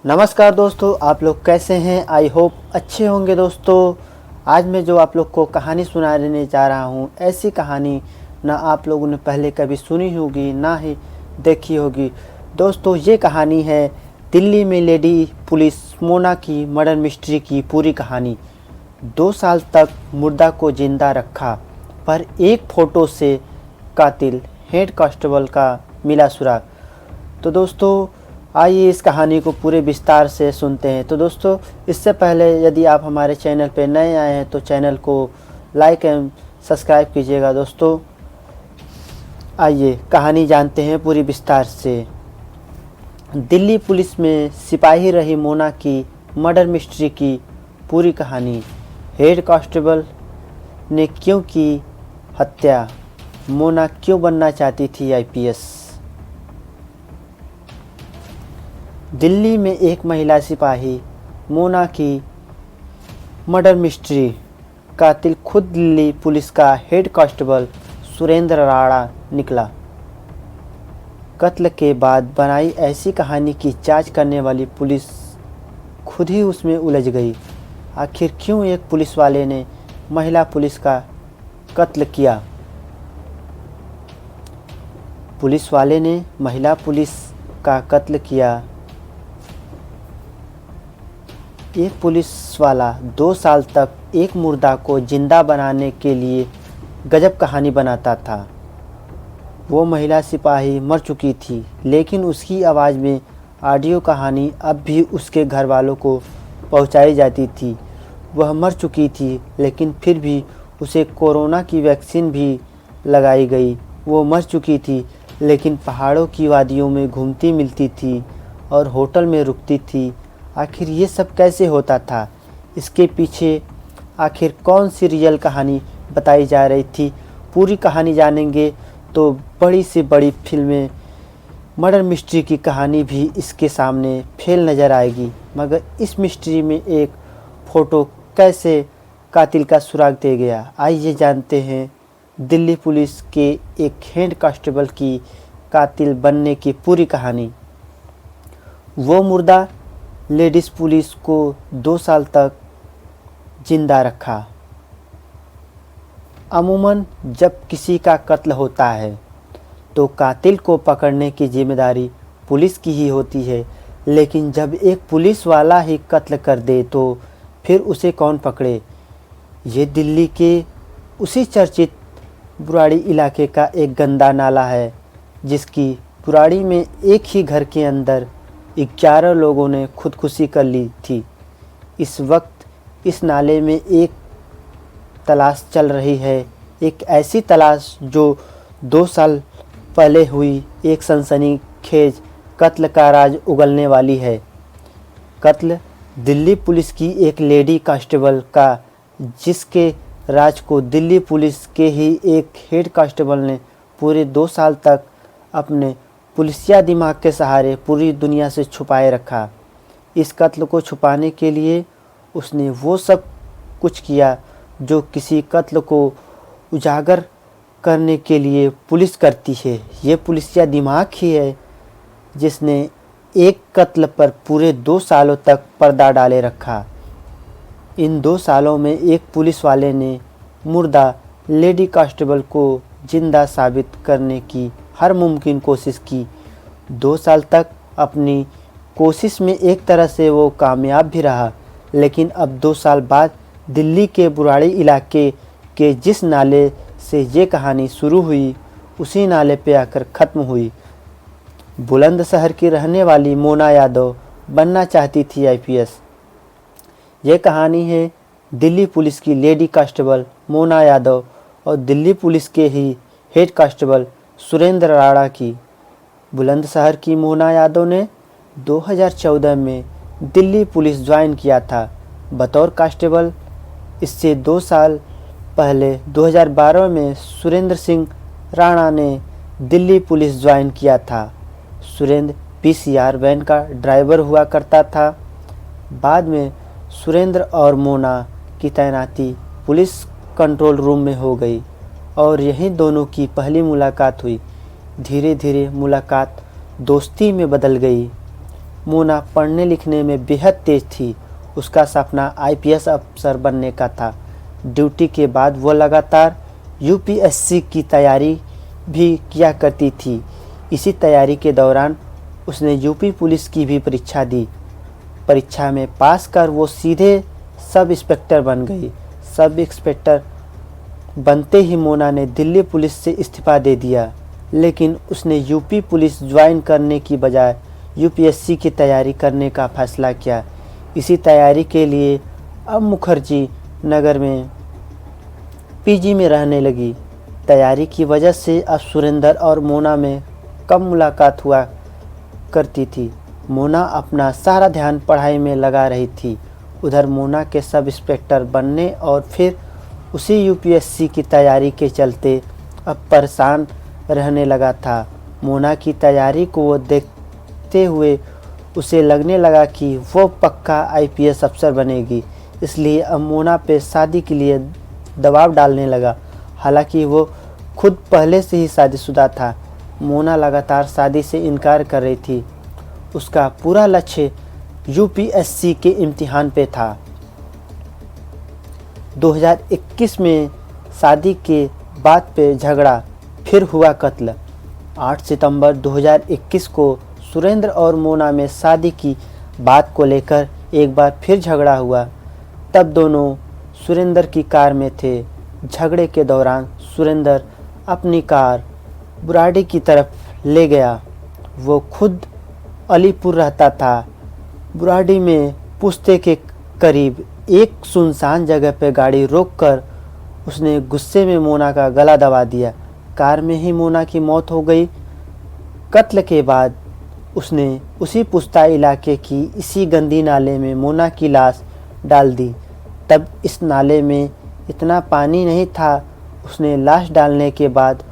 नमस्कार दोस्तों, आप लोग कैसे हैं। आई होप अच्छे होंगे। दोस्तों आज मैं जो आप लोग को कहानी सुनाने जा रहा हूँ, ऐसी कहानी ना आप लोगों ने पहले कभी सुनी होगी ना ही देखी होगी। दोस्तों ये कहानी है दिल्ली में लेडी पुलिस मोना की मर्डर मिस्ट्री की पूरी कहानी। 2 साल तक मुर्दा को जिंदा रखा, पर एक फ़ोटो से कातिल हेड कांस्टेबल का मिला सुराग। तो दोस्तों आइए इस कहानी को पूरे विस्तार से सुनते हैं। तो दोस्तों इससे पहले यदि आप हमारे चैनल पर नए आए हैं तो चैनल को लाइक एंड सब्सक्राइब कीजिएगा। दोस्तों आइए कहानी जानते हैं पूरी विस्तार से। दिल्ली पुलिस में सिपाही रही मोना की मर्डर मिस्ट्री की पूरी कहानी। हेड कांस्टेबल ने क्यों की हत्या, मोना क्यों बनना चाहती थी आईपीएस। दिल्ली में एक महिला सिपाही मोना की मर्डर मिस्ट्री। कातिल खुद दिल्ली पुलिस का हेड कांस्टेबल सुरेंद्र राणा निकला। कत्ल के बाद बनाई ऐसी कहानी की जांच करने वाली पुलिस खुद ही उसमें उलझ गई। आखिर क्यों एक पुलिस वाले ने महिला पुलिस का कत्ल किया। पुलिस वाले ने महिला पुलिस का कत्ल किया। एक पुलिस वाला 2 साल तक एक मुर्दा को जिंदा बनाने के लिए गजब कहानी बनाता था। वो महिला सिपाही मर चुकी थी, लेकिन उसकी आवाज़ में ऑडियो कहानी अब भी उसके घर वालों को पहुंचाई जाती थी। वह मर चुकी थी, लेकिन फिर भी उसे कोरोना की वैक्सीन भी लगाई गई। वो मर चुकी थी, लेकिन पहाड़ों की वादियों में घूमती मिलती थी और होटल में रुकती थी। आखिर ये सब कैसे होता था, इसके पीछे आखिर कौन सी रियल कहानी बताई जा रही थी। पूरी कहानी जानेंगे तो बड़ी से बड़ी फिल्में मर्डर मिस्ट्री की कहानी भी इसके सामने फेल नज़र आएगी। मगर इस मिस्ट्री में एक फ़ोटो कैसे कातिल का सुराग दे गया, आइए जानते हैं दिल्ली पुलिस के एक हेड कांस्टेबल की कातिल बनने की पूरी कहानी। वो मुर्दा लेडीज़ पुलिस को 2 साल तक जिंदा रखा। अमूमन जब किसी का कत्ल होता है तो कातिल को पकड़ने की जिम्मेदारी पुलिस की ही होती है, लेकिन जब एक पुलिस वाला ही कत्ल कर दे तो फिर उसे कौन पकड़े। ये दिल्ली के उसी चर्चित बुराड़ी इलाके का एक गंदा नाला है, जिसकी बुराड़ी में एक ही घर के अंदर 11 लोगों ने खुदकुशी कर ली थी। इस वक्त इस नाले में एक तलाश चल रही है, एक ऐसी तलाश जो 2 साल पहले हुई एक सनसनीखेज कत्ल का राज उगलने वाली है। कत्ल दिल्ली पुलिस की एक लेडी कांस्टेबल का, जिसके राज को दिल्ली पुलिस के ही एक हेड कांस्टेबल ने पूरे 2 साल तक अपने पुलिसिया दिमाग के सहारे पूरी दुनिया से छुपाए रखा। इस कत्ल को छुपाने के लिए उसने वो सब कुछ किया जो किसी कत्ल को उजागर करने के लिए पुलिस करती है। ये पुलिसिया दिमाग ही है जिसने एक कत्ल पर पूरे 2 सालों तक पर्दा डाले रखा। इन 2 सालों में एक पुलिस वाले ने मुर्दा लेडी कांस्टेबल को जिंदा साबित करने की हर मुमकिन कोशिश की। 2 साल तक अपनी कोशिश में एक तरह से वो कामयाब भी रहा, लेकिन अब 2 साल बाद दिल्ली के बुराड़ी इलाके के जिस नाले से ये कहानी शुरू हुई, उसी नाले पे आकर ख़त्म हुई। बुलंदशहर की रहने वाली मोना यादव बनना चाहती थी आईपीएस। ये कहानी है दिल्ली पुलिस की लेडी कांस्टेबल मोना यादव और दिल्ली पुलिस के ही हेड कांस्टेबल सुरेंद्र राणा की। बुलंदशहर की मोना यादव ने 2014 में दिल्ली पुलिस ज्वाइन किया था बतौर कांस्टेबल। इससे 2 साल पहले 2012 में सुरेंद्र सिंह राणा ने दिल्ली पुलिस ज्वाइन किया था। सुरेंद्र पीसीआर वैन का ड्राइवर हुआ करता था। बाद में सुरेंद्र और मोना की तैनाती पुलिस कंट्रोल रूम में हो गई और यहीं दोनों की पहली मुलाकात हुई। धीरे धीरे मुलाकात दोस्ती में बदल गई। मोना पढ़ने लिखने में बेहद तेज थी। उसका सपना आईपीएस अफसर बनने का था। ड्यूटी के बाद वो लगातार यूपीएससी की तैयारी भी किया करती थी। इसी तैयारी के दौरान उसने यूपी पुलिस की भी परीक्षा दी। परीक्षा में पास कर वो सीधे सब इंस्पेक्टर बन गई। सब इंस्पेक्टर बनते ही मोना ने दिल्ली पुलिस से इस्तीफा दे दिया, लेकिन उसने यूपी पुलिस ज्वाइन करने की बजाय यूपीएससी की तैयारी करने का फैसला किया। इसी तैयारी के लिए अब मुखर्जी नगर में पीजी में रहने लगी। तैयारी की वजह से अब सुरेंद्र और मोना में कम मुलाकात हुआ करती थी। मोना अपना सारा ध्यान पढ़ाई में लगा रही थी। उधर मोना के सब इंस्पेक्टर बनने और फिर उसी यूपीएससी की तैयारी के चलते अब परेशान रहने लगा था। मोना की तैयारी को वो देखते हुए उसे लगने लगा कि वो पक्का आईपीएस अफसर बनेगी, इसलिए अब मोना पे शादी के लिए दबाव डालने लगा। हालांकि वो खुद पहले से ही शादीशुदा था। मोना लगातार शादी से इनकार कर रही थी। उसका पूरा लक्ष्य यूपीएससी के इम्तिहान पे था। 2021 में शादी के बात पे झगड़ा, फिर हुआ कत्ल। 8 सितंबर 2021 को सुरेंद्र और मोना में शादी की बात को लेकर एक बार फिर झगड़ा हुआ। तब दोनों सुरेंद्र की कार में थे। झगड़े के दौरान सुरेंद्र अपनी कार बुराड़ी की तरफ ले गया। वो खुद अलीपुर रहता था। बुराड़ी में पुश्ते के करीब एक सुनसान जगह पर गाड़ी रोककर उसने गुस्से में मोना का गला दबा दिया। कार में ही मोना की मौत हो गई। कत्ल के बाद उसने उसी पुश्ता इलाके की इसी गंदी नाले में मोना की लाश डाल दी। तब इस नाले में इतना पानी नहीं था। उसने लाश डालने के बाद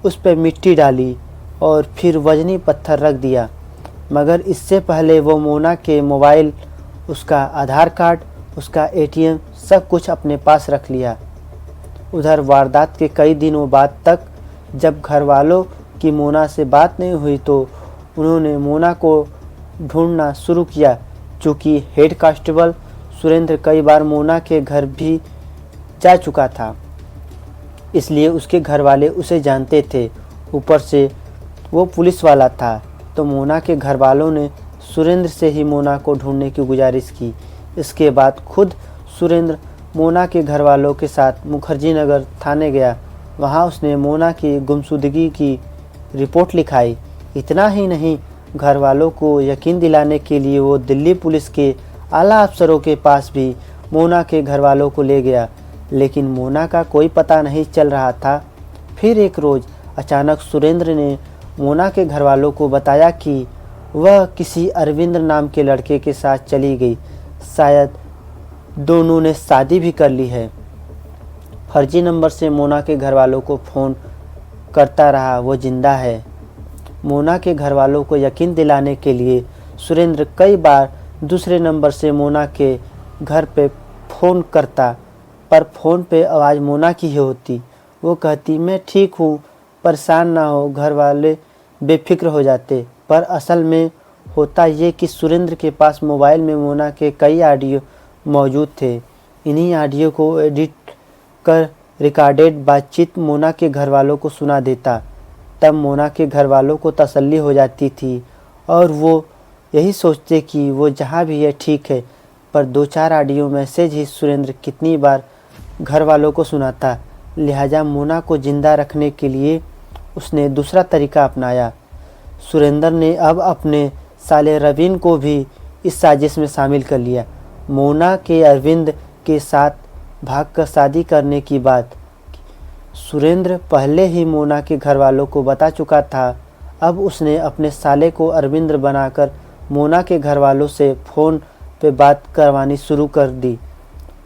उस पर मिट्टी डाली और फिर वजनी पत्थर रख दिया। मगर इससे पहले वो मोना के मोबाइल, उसका आधार कार्ड, उसका एटीएम सब कुछ अपने पास रख लिया। उधर वारदात के कई दिनों बाद तक जब घर वालों की मोना से बात नहीं हुई तो उन्होंने मोना को ढूंढना शुरू किया। चूँकि हेड कांस्टेबल सुरेंद्र कई बार मोना के घर भी जा चुका था, इसलिए उसके घर वाले उसे जानते थे। ऊपर से वो पुलिस वाला था, तो मोना के घर वालों ने सुरेंद्र से ही मोना को ढूंढने की गुजारिश की। इसके बाद खुद सुरेंद्र मोना के घर वालों के साथ मुखर्जी नगर थाने गया। वहाँ उसने मोना की गुमशुदगी की रिपोर्ट लिखाई। इतना ही नहीं, घर वालों को यकीन दिलाने के लिए वो दिल्ली पुलिस के आला अफसरों के पास भी मोना के घर वालों को ले गया, लेकिन मोना का कोई पता नहीं चल रहा था। फिर एक रोज़ अचानक सुरेंद्र ने मोना के घर वालों को बताया कि वह किसी अरविंद नाम के लड़के के साथ चली गई। शायद दोनों ने शादी भी कर ली है। फर्जी नंबर से मोना के घर वालों को फ़ोन करता रहा, वो जिंदा है। मोना के घर वालों को यकीन दिलाने के लिए सुरेंद्र कई बार दूसरे नंबर से मोना के घर पे फ़ोन करता, पर फ़ोन पे आवाज़ मोना की ही होती। वो कहती, मैं ठीक हूँ, परेशान ना हो। घर वाले बेफिक्र हो जाते। पर असल में होता ये कि सुरेंद्र के पास मोबाइल में मोना के कई ऑडियो मौजूद थे। इन्हीं ऑडियो को एडिट कर रिकॉर्डेड बातचीत मोना के घर वालों को सुना देता। तब मोना के घर वालों को तसल्ली हो जाती थी और वो यही सोचते कि वो जहाँ भी है ठीक है। पर 2-4 ऑडियो मैसेज ही सुरेंद्र कितनी बार घर वालों को सुनाता। लिहाजा मोना को ज़िंदा रखने के लिए उसने दूसरा तरीका अपनाया। सुरेंद्र ने अब अपने साले रवीन को भी इस साजिश में शामिल कर लिया। मोना के अरविंद के साथ भागकर शादी करने की बात सुरेंद्र पहले ही मोना के घर वालों को बता चुका था। अब उसने अपने साले को अरविंद बनाकर मोना के घर वालों से फ़ोन पे बात करवानी शुरू कर दी।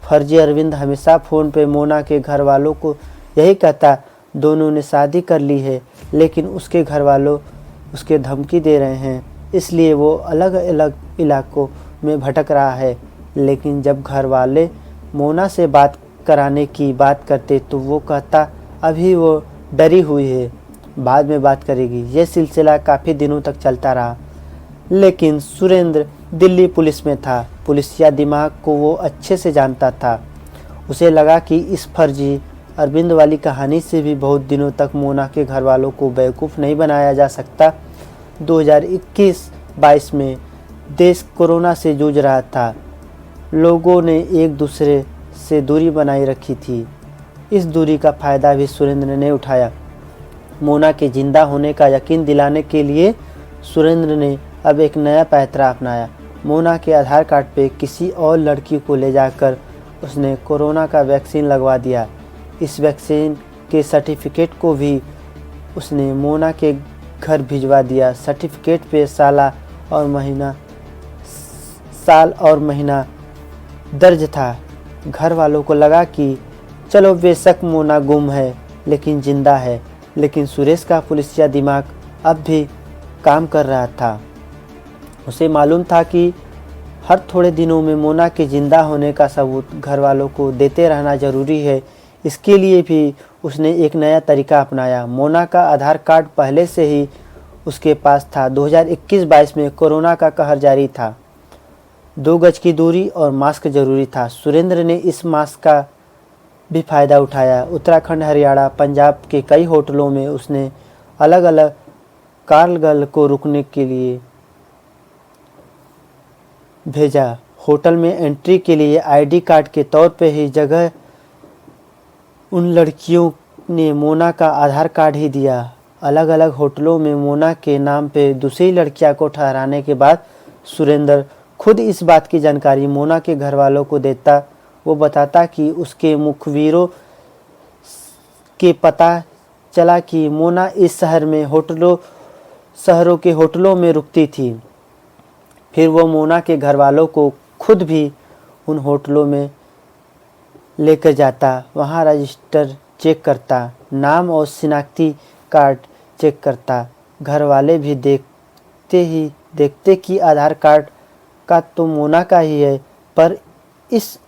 फर्जी अरविंद हमेशा फ़ोन पे मोना के घर वालों को यही कहता, दोनों ने शादी कर ली है, लेकिन उसके घर वालों उसके धमकी दे रहे हैं, इसलिए वो अलग अलग इलाकों में भटक रहा है। लेकिन जब घर वाले मोना से बात कराने की बात करते तो वो कहता अभी वो डरी हुई है, बाद में बात करेगी। ये सिलसिला काफ़ी दिनों तक चलता रहा। लेकिन सुरेंद्र दिल्ली पुलिस में था। पुलिसिया दिमाग को वो अच्छे से जानता था। उसे लगा कि इस फर्जी अरविंद वाली कहानी से भी बहुत दिनों तक मोना के घर वालों को बेवकूफ़ नहीं बनाया जा सकता। 2021-22 में देश कोरोना से जूझ रहा था। लोगों ने एक दूसरे से दूरी बनाई रखी थी। इस दूरी का फ़ायदा भी सुरेंद्र ने उठाया। मोना के जिंदा होने का यकीन दिलाने के लिए सुरेंद्र ने अब एक नया पैंतरा अपनाया। मोना के आधार कार्ड पे किसी और लड़की को ले जाकर उसने कोरोना का वैक्सीन लगवा दिया। इस वैक्सीन के सर्टिफिकेट को भी उसने मोना के घर भिजवा दिया। सर्टिफिकेट पे साल और महीना दर्ज था। घर वालों को लगा कि चलो बेशक मोना गुम है लेकिन जिंदा है। लेकिन सुरेश का पुलिसिया दिमाग अब भी काम कर रहा था। उसे मालूम था कि हर थोड़े दिनों में मोना के जिंदा होने का सबूत घर वालों को देते रहना ज़रूरी है। इसके लिए भी उसने एक नया तरीका अपनाया। मोना का आधार कार्ड पहले से ही उसके पास था। 2021-22 में कोरोना का कहर जारी था। 2 गज की दूरी और मास्क जरूरी था। सुरेंद्र ने इस मास्क का भी फ़ायदा उठाया। उत्तराखंड, हरियाणा, पंजाब के कई होटलों में उसने अलग अलग कार्लगल को रुकने के लिए भेजा। होटल में एंट्री के लिए आईडी कार्ड के तौर पे ही जगह उन लड़कियों ने मोना का आधार कार्ड ही दिया। अलग अलग होटलों में मोना के नाम पे दूसरी लड़कियां को ठहराने के बाद सुरेंद्र खुद इस बात की जानकारी मोना के घर वालों को देता। वो बताता कि उसके मुखबिरों के पता चला कि मोना इस शहरों के होटलों में रुकती थी। फिर वो मोना के घर वालों को खुद भी उन होटलों में लेकर जाता। वहाँ रजिस्टर चेक करता, नाम और शिनाख्ती कार्ड चेक करता। घर वाले भी देखते कि आधार कार्ड का तो मोना का ही है, पर इस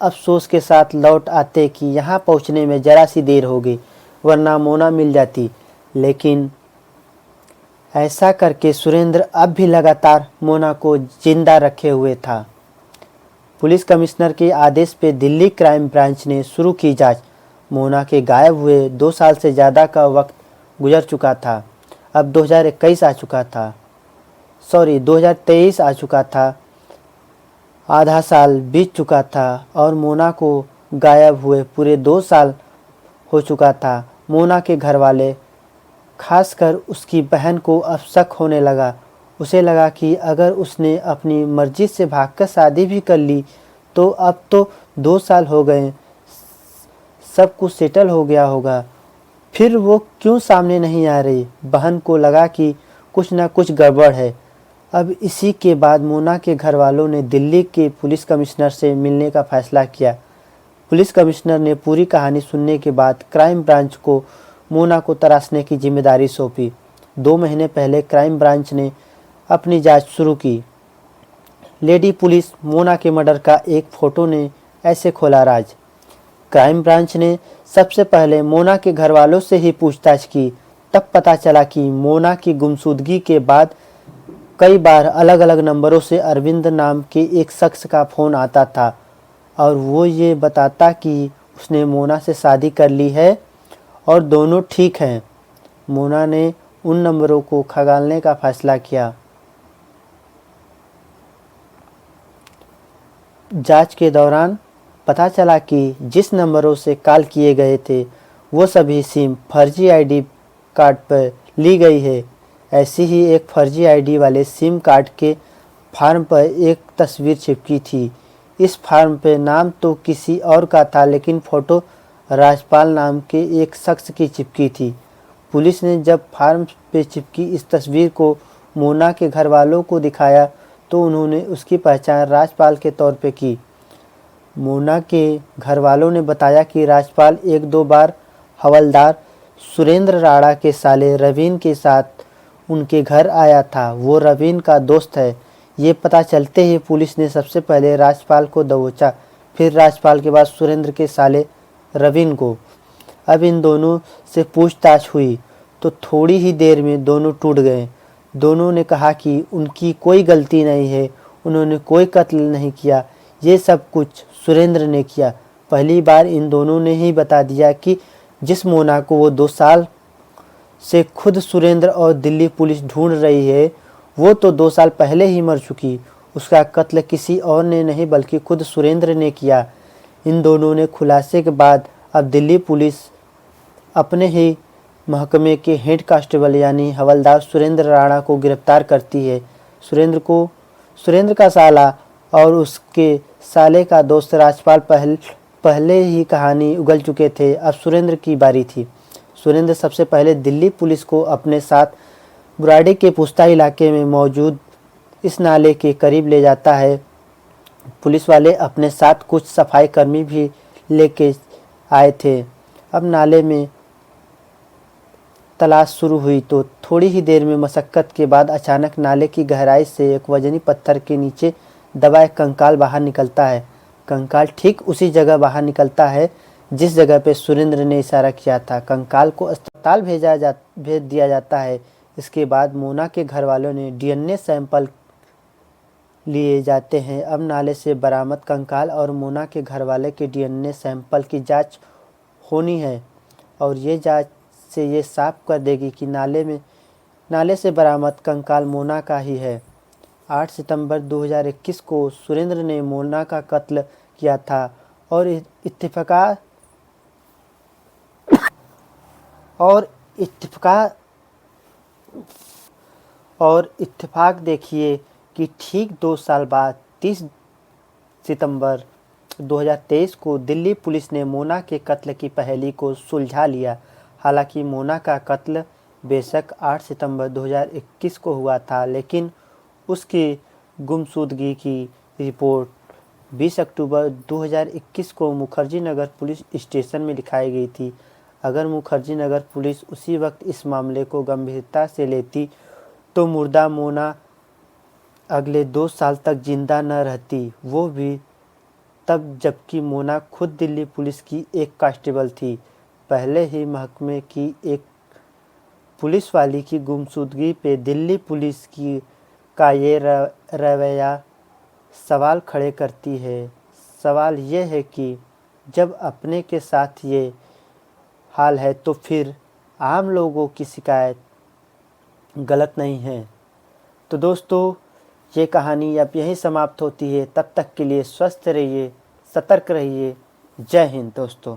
अफसोस के साथ लौट आते कि यहाँ पहुँचने में ज़रा सी देर हो गई, वरना मोना मिल जाती। लेकिन ऐसा करके सुरेंद्र अब भी लगातार मोना को जिंदा रखे हुए था। पुलिस कमिश्नर के आदेश पे दिल्ली क्राइम ब्रांच ने शुरू की जांच। मोना के गायब हुए 2 साल से ज़्यादा का वक्त गुजर चुका था। अब 2023 आ चुका था। आधा साल बीत चुका था और मोना को गायब हुए पूरे 2 साल हो चुका था। मोना के घर वाले, खासकर उसकी बहन को अब शक होने लगा। उसे लगा कि अगर उसने अपनी मर्जी से भागकर शादी भी कर ली तो अब तो 2 साल हो गए, सब कुछ सेटल हो गया होगा, फिर वो क्यों सामने नहीं आ रही। बहन को लगा कि कुछ ना कुछ गड़बड़ है। अब इसी के बाद मोना के घर वालों ने दिल्ली के पुलिस कमिश्नर से मिलने का फैसला किया। पुलिस कमिश्नर ने पूरी कहानी सुनने के बाद क्राइम ब्रांच को मोना को तलाशने की जिम्मेदारी सौंपी। 2 महीने पहले क्राइम ब्रांच ने अपनी जांच शुरू की। लेडी पुलिस मोना के मर्डर का एक फ़ोटो ने ऐसे खोला राज। क्राइम ब्रांच ने सबसे पहले मोना के घर वालों से ही पूछताछ की। तब पता चला कि मोना की गुमशुदगी के बाद कई बार अलग अलग नंबरों से अरविंद नाम के एक शख्स का फ़ोन आता था और वो ये बताता कि उसने मोना से शादी कर ली है और दोनों ठीक हैं। मोना ने उन नंबरों को खंगालने का फैसला किया। जांच के दौरान पता चला कि जिस नंबरों से कॉल किए गए थे वो सभी सिम फर्जी आईडी कार्ड पर ली गई है। ऐसी ही एक फर्जी आईडी वाले सिम कार्ड के फार्म पर एक तस्वीर चिपकी थी। इस फार्म पे नाम तो किसी और का था लेकिन फ़ोटो राजपाल नाम के एक शख्स की चिपकी थी। पुलिस ने जब फार्म पे चिपकी इस तस्वीर को मोना के घर वालों को दिखाया तो उन्होंने उसकी पहचान राजपाल के तौर पे की। मोना के घर वालों ने बताया कि राजपाल 1-2 बार हवलदार सुरेंद्र राणा के साले रवीन के साथ उनके घर आया था। वो रवीन का दोस्त है। ये पता चलते ही पुलिस ने सबसे पहले राजपाल को दबोचा, फिर राजपाल के बाद सुरेंद्र के साले रवीन को। अब इन दोनों से पूछताछ हुई तो थोड़ी ही देर में दोनों टूट गए। दोनों ने कहा कि उनकी कोई गलती नहीं है, उन्होंने कोई कत्ल नहीं किया, ये सब कुछ सुरेंद्र ने किया। पहली बार इन दोनों ने ही बता दिया कि जिस मोना को वो 2 साल से खुद सुरेंद्र और दिल्ली पुलिस ढूंढ रही है, वो तो 2 साल पहले ही मर चुकी। उसका कत्ल किसी और ने नहीं बल्कि खुद सुरेंद्र ने किया। इन दोनों ने खुलासे के बाद अब दिल्ली पुलिस अपने ही महकमे के हेड कांस्टेबल यानी हवलदार सुरेंद्र राणा को गिरफ्तार करती है। सुरेंद्र का साला और उसके साले का दोस्त राजपाल पहले ही कहानी उगल चुके थे। अब सुरेंद्र की बारी थी। सुरेंद्र सबसे पहले दिल्ली पुलिस को अपने साथ बुराड़ी के पुस्ता इलाके में मौजूद इस नाले के करीब ले जाता है। पुलिस वाले अपने साथ कुछ सफाई कर्मी भी लेके आए थे। अब नाले में तलाश शुरू हुई तो थोड़ी ही देर में मशक्कत के बाद अचानक नाले की गहराई से एक वजनी पत्थर के नीचे दबा एक कंकाल बाहर निकलता है। कंकाल ठीक उसी जगह बाहर निकलता है जिस जगह पे सुरेंद्र ने इशारा किया था। कंकाल को अस्पताल भेज दिया जाता है। इसके बाद मोना के घर वालों ने डीएनए सैंपल लिए जाते हैं। अब नाले से बरामद कंकाल और मोना के घर वाले के डीएनए सैंपल की जांच होनी है और ये जांच से ये साफ कर देगी कि नाले से बरामद कंकाल मोना का ही है। 8 सितंबर 2021 को सुरेंद्र ने मोना का कत्ल किया था और इत्तेफाक देखिए कि ठीक 2 साल बाद 30 सितंबर 2023 को दिल्ली पुलिस ने मोना के कत्ल की पहेली को सुलझा लिया। हालांकि मोना का कत्ल बेशक 8 सितंबर 2021 को हुआ था, लेकिन उसकी गुमशुदगी की रिपोर्ट 20 अक्टूबर 2021 को मुखर्जी नगर पुलिस स्टेशन में लिखाई गई थी। अगर मुखर्जी नगर पुलिस उसी वक्त इस मामले को गंभीरता से लेती तो मुर्दा मोना अगले 2 साल तक जिंदा न रहती, वो भी तब जबकि मोना खुद दिल्ली पुलिस की एक कांस्टेबल थी। पहले ही महकमे की एक पुलिस वाली की गुमशुदगी पे दिल्ली पुलिस का ये रवैया सवाल खड़े करती है। सवाल ये है कि जब अपने के साथ ये हाल है तो फिर आम लोगों की शिकायत गलत नहीं है। तो दोस्तों, ये कहानी अब यहीं समाप्त होती है। तब तक के लिए स्वस्थ रहिए, सतर्क रहिए। जय हिंद दोस्तों।